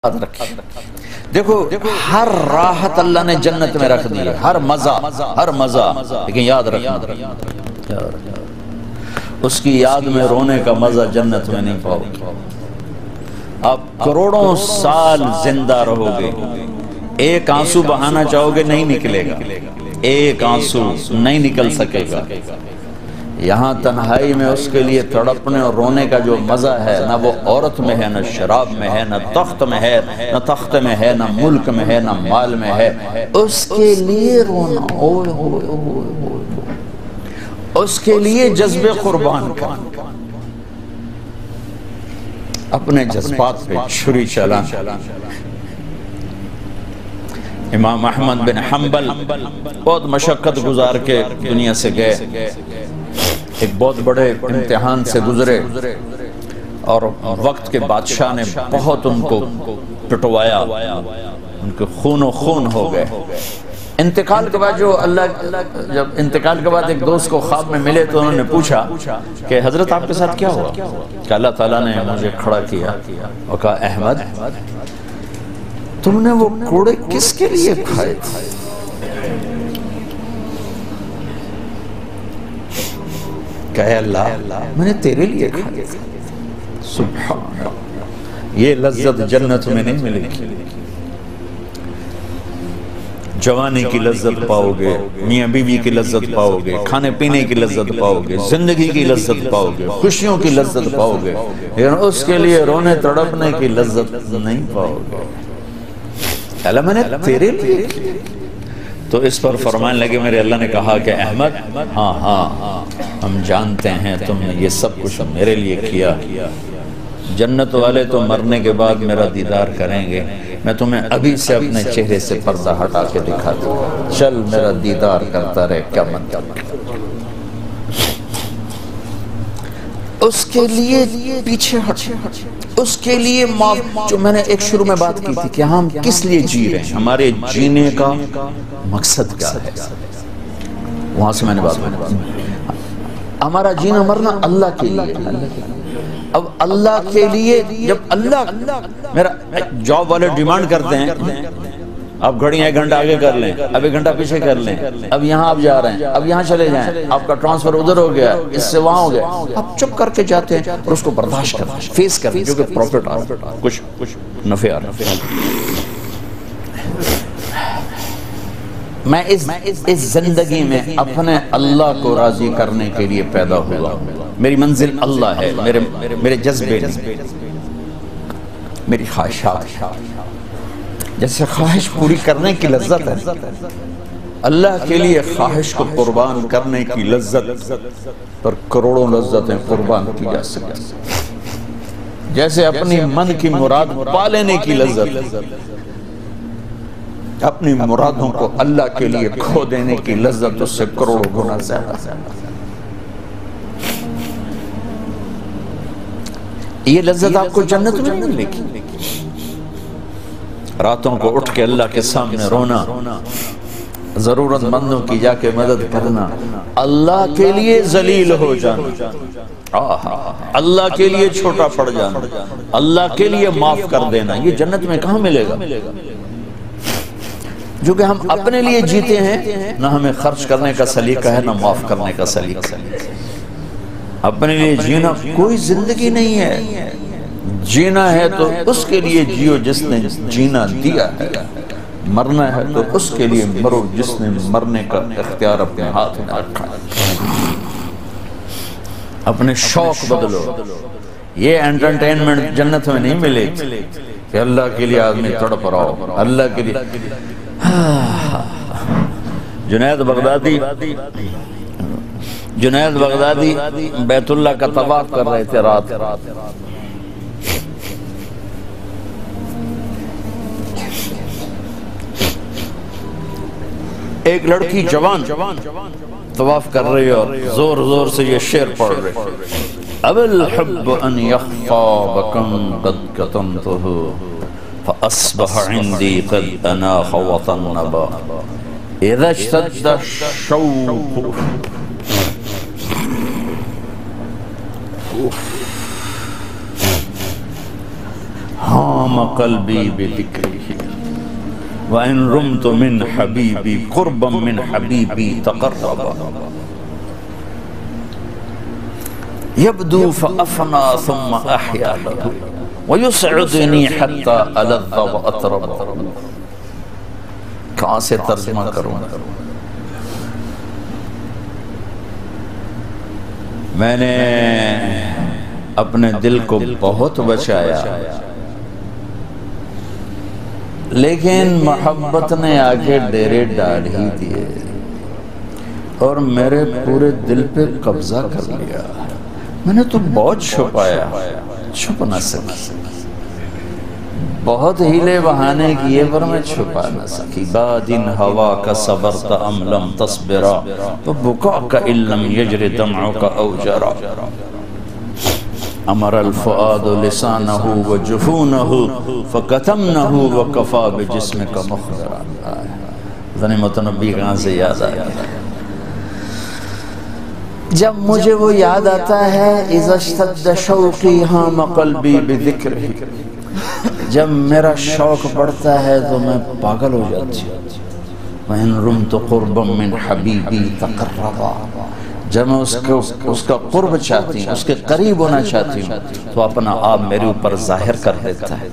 دیکھو ہر راحت اللہ نے جنت میں رکھ دی ہے، ہر مزہ، لیکن یاد رکھنا اس کی یاد میں رونے کا مزہ جنت میں نہیں پاؤ گے۔ آپ کروڑوں سال زندہ رہو گے، ایک آنسو بہانا چاہو گے نہیں نکلے گا، ایک آنسو نہیں نکل سکے گا۔ یہاں تنہائی میں اس کے لیے تڑپنے اور رونے کا جو مزہ ہے، نہ وہ عورت میں ہے، نہ شراب میں ہے، نہ تخت میں ہے، نہ تخت میں ہے، نہ ملک میں ہے، نہ مال میں ہے، اس کے لیے رونا، اس کے لیے جذب قربان کا، اپنے جذبات پہ چھری چلانا۔ امام احمد بن حنبل بہت مشقت گزار کے دنیا سے گئے، ایک بہت بڑے امتحان سے گزرے اور وقت کے بادشاہ نے بہت ان کو پٹوایا، ان کے خون و خون ہو گئے۔ انتقال کے بعد جب انتقال کے بعد ایک دوست کو خواب میں ملے تو انہوں نے پوچھا کہ حضرت آپ کے ساتھ کیا ہوا؟ کہ اللہ تعالیٰ نے مجھے کھڑا کیا اور کہا احمد تم نے وہ کوڑے کس کے لیے کھائے تھے؟ کہے اللہ میں نے تیرے لیے کھائے تھے۔ سبحان اللہ، یہ لذت جنت میں نہیں ملے گی۔ جوانی کی لذت پاؤ گے، میاں بیوی کی لذت پاؤ گے، کھانے پینے کی لذت پاؤ گے، زندگی کی لذت پاؤ گے، خوشیوں کی لذت پاؤ گے، لیکن اس کے لیے رونے تڑپنے کی لذت نہیں پاؤ گے۔ اللہ میں نے تیرے لیے کیا۔ تو اس پر فرمانے لگے میرے اللہ نے کہا کہ احمد ہاں ہم جانتے ہیں تم نے یہ سب کچھ میرے لیے کیا۔ جنت والے تو مرنے کے بعد میرا دیدار کریں گے، میں تمہیں ابھی سے اپنے چہرے سے پردہ ہٹا کے دکھا دوں، چل میرا دیدار کرتا رہے، کیا مطلب۔ اس کے لیے پیچھے ہٹ، اس کے لیے جو میں نے ایک شروع میں بات کی تھی کہ ہم کس لیے جی رہے ہیں، ہمارے جینے کا مقصد کیا ہے، وہاں سے میں نے بات ہمارا جینا مرنا اللہ کے لیے۔ اب اللہ کے لیے جب اللہ میرا جاب والے ڈیمانڈ کرتے ہیں اب گھڑی 1 گھنٹہ آگے کر لیں، اب 1 گھنٹہ پیچھے کر لیں، اب یہاں آپ جا رہے ہیں، اب یہاں چلے جائیں، آپ کا ٹرانسفر ادھر ہو گیا، اس سے وہاں ہو گیا، آپ چپ کر کے جاتے ہیں اور اس کو برداشت کرتے ہیں، فیس کرتے ہیں، جو کہ پروفٹ آ رہا ہے، کچھ نفع آ رہا ہے۔ میں اس زندگی میں اپنے اللہ کو راضی کرنے کے لیے پیدا ہوا ہوں، میری منزل اللہ ہے، میرے جذبے میری خواہشات، جیسے خواہش پوری کرنے کی لذت ہے، اللہ کے لیے خواہش کو قربان کرنے کی لذت پر کروڑوں لذتیں قربان کی جا سکتی، جیسے اپنی من کی مراد پا لینے کی لذت، اپنی مرادوں کو اللہ کے لیے کھو دینے کی لذت اس سے کروڑوں گنا زیادہ۔ یہ لذت آپ کو جنت میں نہیں ملے گی۔ راتوں کو اٹھ کے اللہ کے سامنے رونا، ضرورت مندوں کی جا کے مدد کرنا، اللہ کے لیے ذلیل ہو جانا، اللہ کے لیے چھوٹا پڑ جانا، اللہ کے لیے معاف کر دینا، یہ جنت میں کہاں ملے گا؟ جو کہ ہم اپنے لیے جیتے ہیں، نہ ہمیں خرچ کرنے کا سلیقہ ہے، نہ معاف کرنے کا سلیقہ ہے۔ اپنے لیے جینا کوئی زندگی نہیں ہے، جینا ہے تو اس کے لیے جیو جس نے جینا دیا ہے، مرنا ہے تو اس کے لیے مرو جس نے مرنے کا اختیار اپنے ہاتھ میں رکھا ہے۔ اپنے شوق بدلو، یہ انٹرٹینمنٹ جنت میں نہیں ملے کہ اللہ کے لیے آدمی تڑپ رہا ہو، اللہ کے لیے۔ جنید بغدادی بیت اللہ کا طواف کر رہے تھے رات، ایک لڑکی جوان طواف کر رہی اور زور زور سے یہ شعر پڑھ رہے، اب الحب ان یخفا بکم قد کتمتہ فأصبح عندي قد أناخ وطنبا إذا اشتد الشوق ہاں هام قلبي بذكره وإن رمت من حبيبي قربا من حبيبي تقربا يبدو فأفنى ثم أحيا له ويسعدني حتى ألذ وأطرب. کہاں سے ترجمہ کروں؟ میں نے اپنے دل کو بہت بچایا، لیکن محبت نے آگے ڈیرے ڈال ہی دیے اور میرے پورے دل پہ قبضہ کر لیا. میں نے تو بہت چھپایا، چھپ نہ سکی، بہت ہیلے بہانے کیے پر میں چھپا نہ سکی. بادن ہوا کا صبرت ام لم تصبرا فبکاک ان لم یجر دمعک او جرا. امر الفؤاد لسانہ وجفونہ فکتمنہ وکفا بجسمک مخبرا. ذنی متنبی کہاں سے یاد آیا؟ جب مجھے وہ یاد آتا ہے اذا اشتد شوقی ہام قلبی بذکرہ، جب میرا شوق بڑھتا ہے تو میں پاگل ہو جاتی ہوں. وَإِن رُمْتُ قُرْبًا مِّنْ حَبِيبِي تَقَرَّبًا، جب میں اس کا قرب چاہتی ہوں، اس کے قریب ہونا چاہتی ہوں تو اپنا آپ میرے اوپر ظاہر کر دیتا ہے.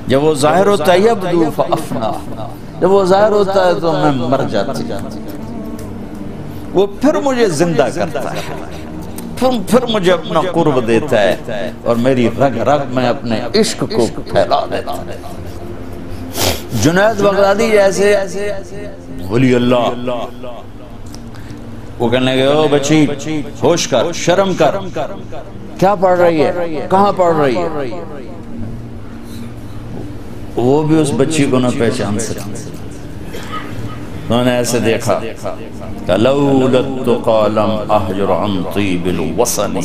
جب وہ ظاہر ہوتا ہے یبدو فأفنا، جب وہ ظاہر ہوتا ہے تو میں مر جاتی ہوں. وہ پھر مجھے زندہ کرتا ہے، پھر مجھے اپنا قرب دیتا ہے اور میری رگ رگ میں اپنے عشق کو پھیلا دیتا ہے. جنید بغدادی جیسے ولی اللہ، وہ کہنے لگے او بچی ہوش کر، شرم کر، کیا پڑھ رہی ہے، کہاں پڑھ رہی ہے؟ وہ بھی اس بچی کو نہ پہچان سکی. انہوں نے ایسے دیکھا کہ لولا التقى لم احجر عن طیب الوصن.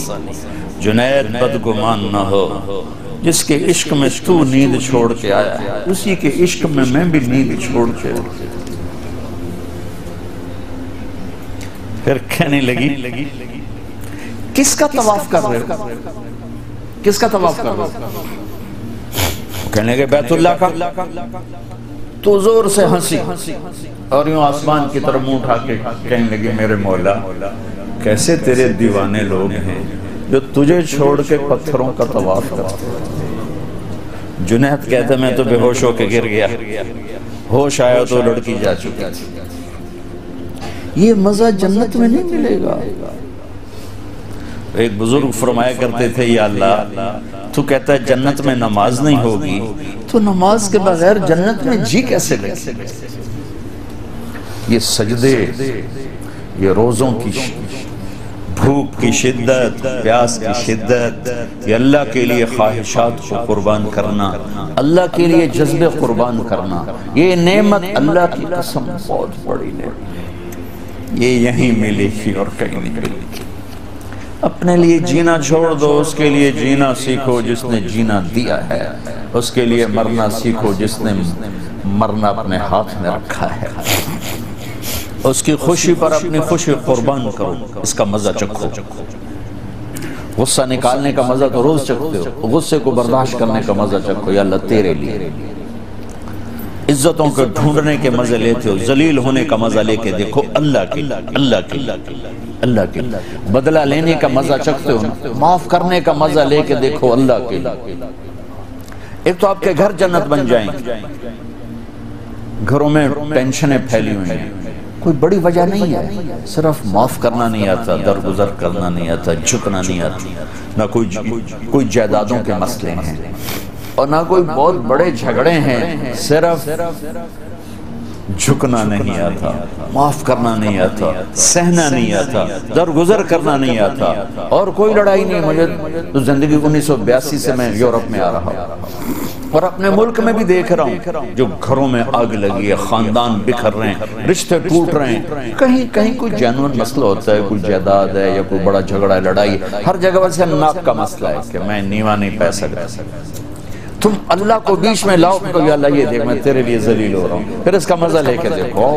جنید بدگمان نہ ہو، جس کے عشق میں تو نیند چھوڑ کے آیا ہے اسی کے عشق میں میں بھی نیند چھوڑ کے. پھر کہنے لگی کس کا طواف کر رہے ہو، کس کا طواف کر رہے ہو؟ کہنے لگے بیت اللہ کا. تو زور سے ہنسی اور یوں آسمان کی طرف منہ اٹھا کے کہنے لگی میرے مولا کیسے تیرے دیوانے لوگ ہیں جو تجھے چھوڑ کے پتھروں کا طواف کرتے ہیں. جنید کہتا میں تو بے ہوش ہو کے گر گیا، ہوش آیا تو لڑکی جا چکی. یہ مزہ جنت میں نہیں ملے گا. ایک بزرگ فرمایا کرتے تھے یا اللہ تو کہتا ہے جنت میں نماز نہیں ہوگی تو نماز کے بغیر جنت میں جی کیسے لگے؟ یہ سجدے، یہ روزوں کی بھوک کی شدت، پیاس کی شدت، یہ اللہ کے لیے خواہشات کو قربان کرنا، اللہ کے لیے جذبے قربان کرنا، یہ نعمت اللہ کی قسم بہت بڑی نعمت. یہ یہیں ملی تھی اور کہیں نہیں ملی. اپنے لیے جینا چھوڑ دو، اس کے لیے جینا سیکھو جس نے جینا دیا ہے. اس کے لیے مرنا سیکھو جس نے مرنا اپنے ہاتھ میں رکھا ہے. اس کی خوشی پر اپنی خوشی قربان کرو، اس کا مزہ چکھو. غصہ نکالنے کا مزہ تو روز چکھتے ہو، غصے کو برداشت کرنے کا مزہ چکھو. یا اللہ تیرے لیے عزتوں کو ڈھونڈنے کے مزے لیتے ہو، ذلیل ہونے کا مزہ لے کے دیکھو اللہ کی، اللہ کی، اللہ کی. بدلہ لینے کا مزہ چکھتے ہو، معاف کرنے کا مزہ لے کے دیکھو اللہ کی. ایک تو آپ کے گھر جنت بن جائیں. گھروں میں ٹینشنیں پھیلی ہوئی ہیں، کوئی بڑی وجہ نہیں ہے، صرف معاف کرنا نہیں آتا، درگزر کرنا نہیں آتا، جھکنا نہیں آتا. نہ کوئی جائیدادوں کے مسئلے ہیں اور نہ کوئی بہت بڑے جھگڑے ہیں، صرف جھکنا نہیں آتا، معاف کرنا نہیں آتا، سہنا نہیں آتا، درگزر کرنا نہیں آتا. اور کوئی لڑائی نہیں. مجھے تو زندگی 1982 سے میں یورپ میں آ رہا ہوں اور اپنے ملک میں بھی دیکھ رہا ہوں جو گھروں میں آگ لگی ہے، خاندان بکھر رہے ہیں، رشتے ٹوٹ رہے ہیں. کہیں کوئی جینوئن مسئلہ ہوتا ہے، کوئی جائیداد ہے یا کوئی بڑا جھگڑا ہے، لڑائی. ہر جگہ ویسے ناک کا مسئلہ ہے کہ میں نیوا نہیں پہ سکتا. تم اللہ کو بیچ میں لاؤ تو یا اللہ یہ دیکھ میں تیرے لیے ذلیل ہو رہا ہوں، پھر اس کا مزہ لے کے دیکھو.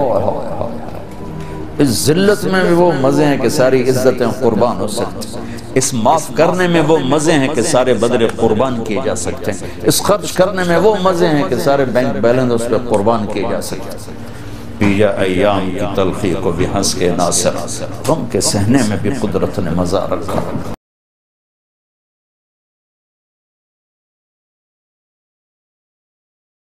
اس ذلت میں بھی وہ مزے ہیں کہ ساری عزتیں قربان ہو سکتی. اس معاف کرنے میں وہ مزے ہیں کہ سارے بدلے قربان کیے جا سکتے ہیں، اس خرچ کرنے میں وہ مزے ہیں کہ سارے بینک بیلنس اس پہ قربان کیے جا سکتے ہیں۔ پیجا ایام کی تلخی کو بھی ہنس کے ناصر، غم کے سہنے میں بھی قدرت نے مزہ رکھا۔